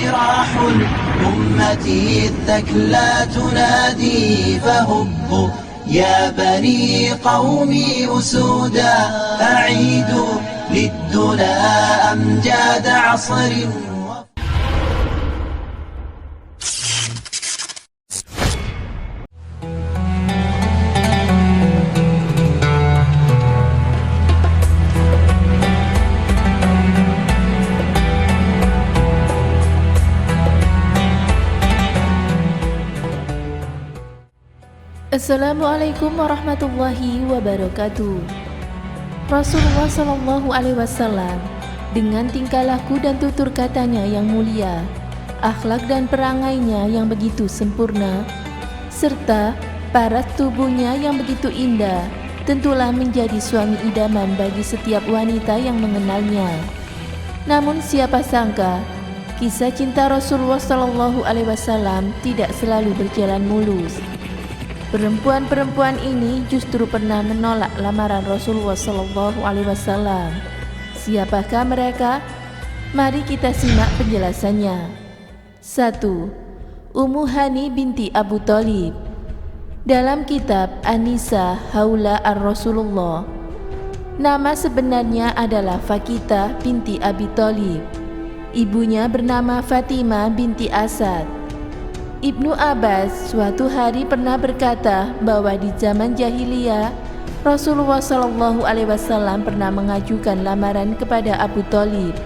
جراح الأمة الثكلى تنادي فهبوا يا بني قومي أسودا أعيدوا للدنا أمجاد عصر. Assalamualaikum warahmatullahi wabarakatuh. Rasulullah Shallallahu Alaihi Wasallam dengan tingkah laku dan tutur katanya yang mulia, akhlak dan perangainya yang begitu sempurna, serta paras tubuhnya yang begitu indah, tentulah menjadi suami idaman bagi setiap wanita yang mengenalnya. Namun siapa sangka kisah cinta Rasulullah Shallallahu Alaihi Wasallam tidak selalu berjalan mulus. Perempuan-perempuan ini justru pernah menolak lamaran Rasulullah Shallallahu Alaihi Wasallam. Siapakah mereka? Mari kita simak penjelasannya. 1. Ummu Hani binti Abu Thalib. Dalam kitab An-Nisa Haula ar-Rasulullah, nama sebenarnya adalah Fakita binti Abi Thalib. Ibunya bernama Fatimah binti Asad. Ibnu Abbas suatu hari pernah berkata bahwa di zaman jahiliyah Rasulullah Shallallahu Alaihi Wasallam pernah mengajukan lamaran kepada Abu Thalib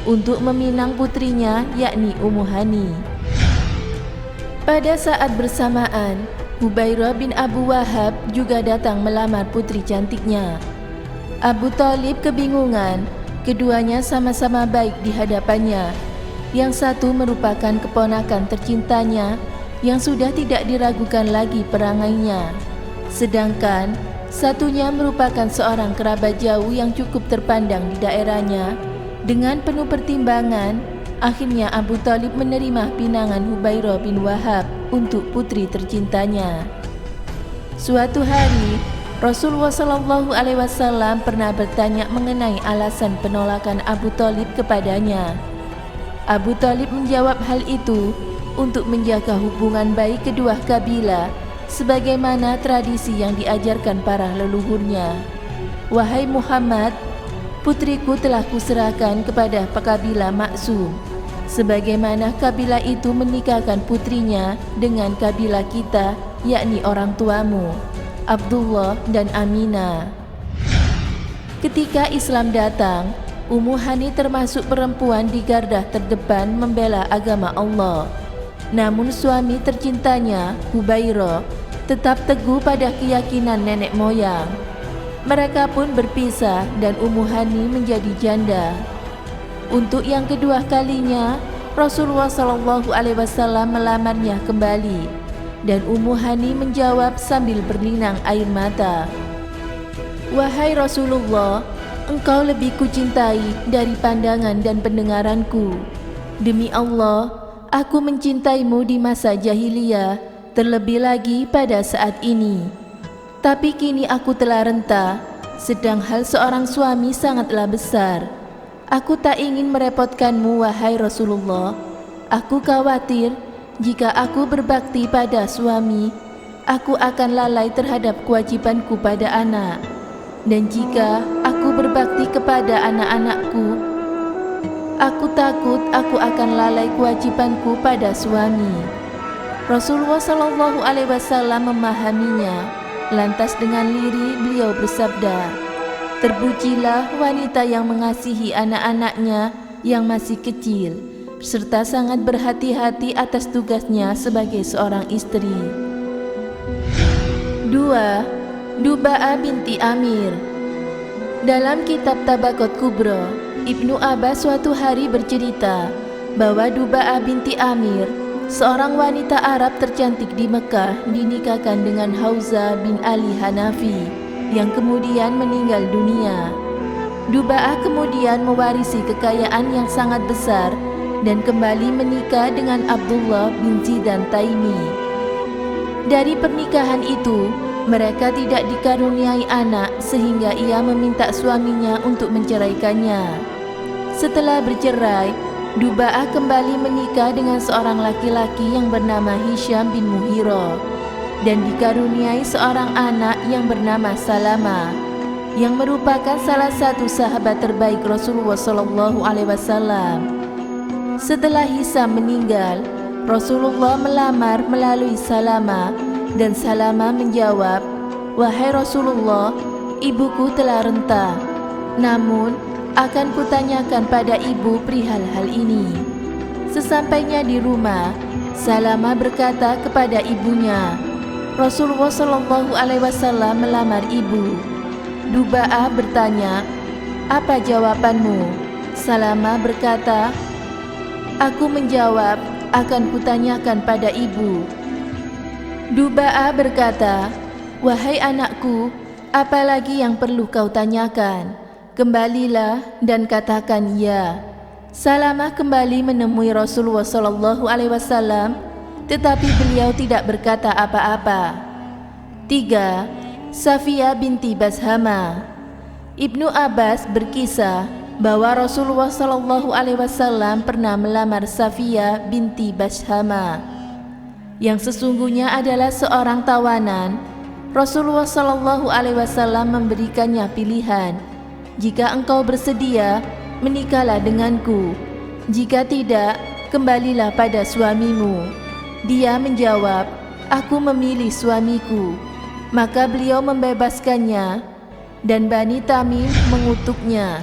untuk meminang putrinya, yakni Ummu Hani. Pada saat bersamaan, Hubairah bin Abu Wahab juga datang melamar putri cantiknya. Abu Thalib kebingungan, keduanya sama-sama baik di hadapannya. Yang satu merupakan keponakan tercintanya yang sudah tidak diragukan lagi perangainya, sedangkan satunya merupakan seorang kerabat jauh yang cukup terpandang di daerahnya. Dengan penuh pertimbangan, akhirnya Abu Thalib menerima pinangan Hubairah bin Wahab untuk putri tercintanya. Suatu hari, Rasulullah Shallallahu Alaihi Wasallam pernah bertanya mengenai alasan penolakan Abu Thalib kepadanya. Abu Thalib menjawab hal itu untuk menjaga hubungan baik kedua kabilah sebagaimana tradisi yang diajarkan para leluhurnya. Wahai Muhammad, putriku telah kuserahkan kepada kabilah Maksum, sebagaimana kabilah itu menikahkan putrinya dengan kabilah kita, yakni orang tuamu, Abdullah dan Aminah. Ketika Islam datang, Ummu Hani termasuk perempuan di garda terdepan membela agama Allah. Namun suami tercintanya, Hubairah, tetap teguh pada keyakinan nenek moyang. Mereka pun berpisah dan Ummu Hani menjadi janda. Untuk yang kedua kalinya, Rasulullah Shallallahu Alaihi Wasallam melamarnya kembali, dan Ummu Hani menjawab sambil berlinang air mata, "Wahai Rasulullah, engkau lebih kucintai dari pandangan dan pendengaranku. Demi Allah, aku mencintaimu di masa jahiliyah, terlebih lagi pada saat ini. Tapi kini aku telah renta, sedang hal seorang suami sangatlah besar. Aku tak ingin merepotkanmu, wahai Rasulullah. Aku khawatir jika aku berbakti pada suami, aku akan lalai terhadap kewajibanku pada anak. Dan jika aku berbakti kepada anak-anakku, aku takut aku akan lalai kewajibanku pada suami." Rasulullah Shallallahu Alaihi Wasallam memahaminya. Lantas dengan lirih beliau bersabda, "Terpujilah wanita yang mengasihi anak-anaknya yang masih kecil, serta sangat berhati-hati atas tugasnya sebagai seorang istri." 2. Duba'ah binti Amir. Dalam kitab Tabaqat Kubra, Ibnu Abbas suatu hari bercerita bahwa Duba'ah binti Amir, seorang wanita Arab tercantik di Mekah, dinikahkan dengan Hauza bin Ali Hanafi yang kemudian meninggal dunia. Duba'ah kemudian mewarisi kekayaan yang sangat besar dan kembali menikah dengan Abdullah bin Zidan Taimi. Dari pernikahan itu, mereka tidak dikaruniai anak sehingga ia meminta suaminya untuk menceraikannya. Setelah bercerai, Duba'ah kembali menikah dengan seorang laki-laki yang bernama Hisham bin Muhira dan dikaruniai seorang anak yang bernama Salama, yang merupakan salah satu sahabat terbaik Rasulullah SAW. Setelah Hisham meninggal, Rasulullah melamar melalui Salama dan Salama menjawab, "Wahai Rasulullah, ibuku telah renta. Namun, akan kutanyakan pada ibu perihal hal ini." Sesampainya di rumah, Salama berkata kepada ibunya, "Rasulullah SAW melamar ibu." Duba'ah bertanya, "Apa jawabanmu?" Salama berkata, "Aku menjawab, akan kutanyakan pada ibu." Duba'ah berkata, "Wahai anakku, apalagi yang perlu kau tanyakan? Kembalilah dan katakan ya." Salamah kembali menemui Rasulullah SAW, tetapi beliau tidak berkata apa-apa. 3. Safiyah binti Bashama. Ibnu Abbas berkisah bahwa Rasulullah SAW pernah melamar Safiyah binti Bashama, yang sesungguhnya adalah seorang tawanan. Rasulullah SAW memberikannya pilihan, "Jika engkau bersedia, menikahlah denganku. Jika tidak, kembalilah pada suamimu." Dia menjawab, "Aku memilih suamiku." Maka beliau membebaskannya dan Bani Tamim mengutuknya.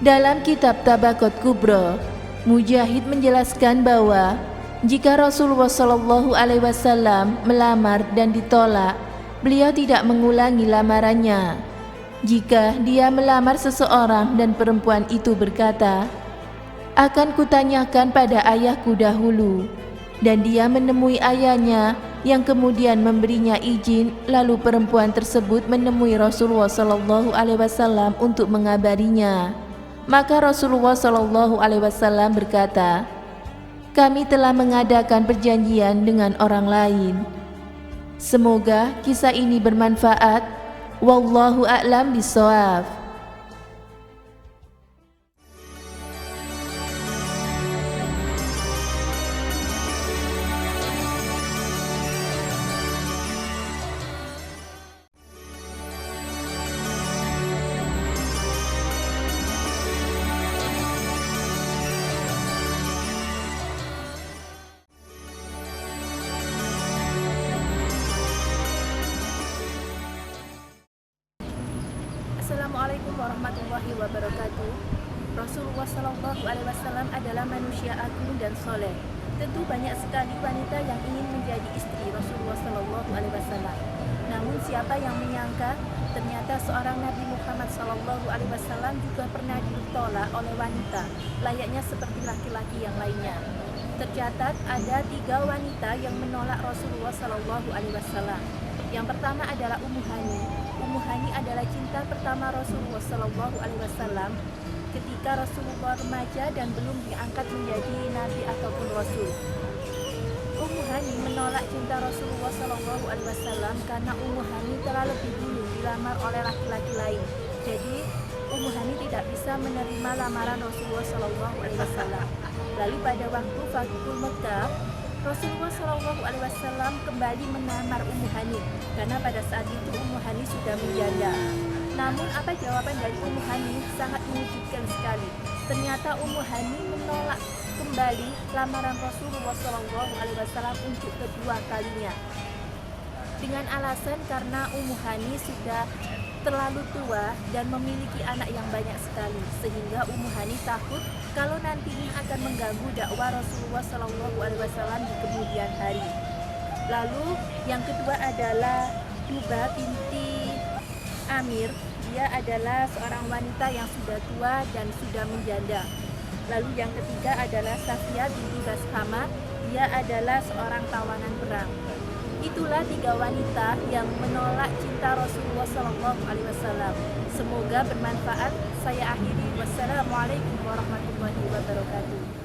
Dalam kitab Tabaqat Kubra, Mujahid menjelaskan bahwa jika Rasulullah SAW melamar dan ditolak, beliau tidak mengulangi lamarannya. Jika dia melamar seseorang dan perempuan itu berkata, "Akan kutanyakan pada ayahku dahulu," dan dia menemui ayahnya yang kemudian memberinya izin, lalu perempuan tersebut menemui Rasulullah SAW untuk mengabarinya, maka Rasulullah SAW berkata, "Kami telah mengadakan perjanjian dengan orang lain." Semoga kisah ini bermanfaat. Wallahu a'lam bishawab. Assalamualaikum warahmatullahi wabarakatuh. Rasulullah SAW adalah manusia agung dan soleh. Tentu banyak sekali wanita yang ingin menjadi istri Rasulullah SAW. Namun siapa yang menyangka ternyata seorang Nabi Muhammad SAW juga pernah ditolak oleh wanita, layaknya seperti laki-laki yang lainnya. Tercatat ada 3 wanita yang menolak Rasulullah SAW. Yang pertama adalah Ummu Hani. Ummu Hani adalah cinta pertama Rasulullah SAW ketika Rasulullah remaja dan belum diangkat menjadi nabi ataupun rasul. Ummu Hani menolak cinta Rasulullah SAW karena Ummu Hani telah lebih dulu dilamar oleh laki-laki lain. Jadi Ummu Hani tidak bisa menerima lamaran Rasulullah SAW. Lalu pada waktu Fathul Mekah, Rasulullah SAW kembali melamar Ummu Hani karena pada saat itu Ummu Hani sudah menjanda. Namun apa jawaban dari Ummu Hani? Sangat mengejutkan sekali. Ternyata Ummu Hani menolak kembali lamaran Rasulullah SAW untuk kedua kalinya, dengan alasan karena Ummu Hani sudah terlalu tua dan memiliki anak yang banyak sekali, sehingga Ummu Hani takut kalau nantinya akan mengganggu dakwah Rasulullah SAW di kemudian hari. Lalu yang kedua adalah Duba'ah binti Amir. Dia adalah seorang wanita yang sudah tua dan sudah menjanda. Lalu yang ketiga adalah Safiyah binti Bashama. Dia adalah seorang tawanan perang. Itulah 3 wanita yang menolak cinta Rasulullah SAW. Semoga bermanfaat. Saya akhiri. Wassalamualaikum warahmatullahi wabarakatuh.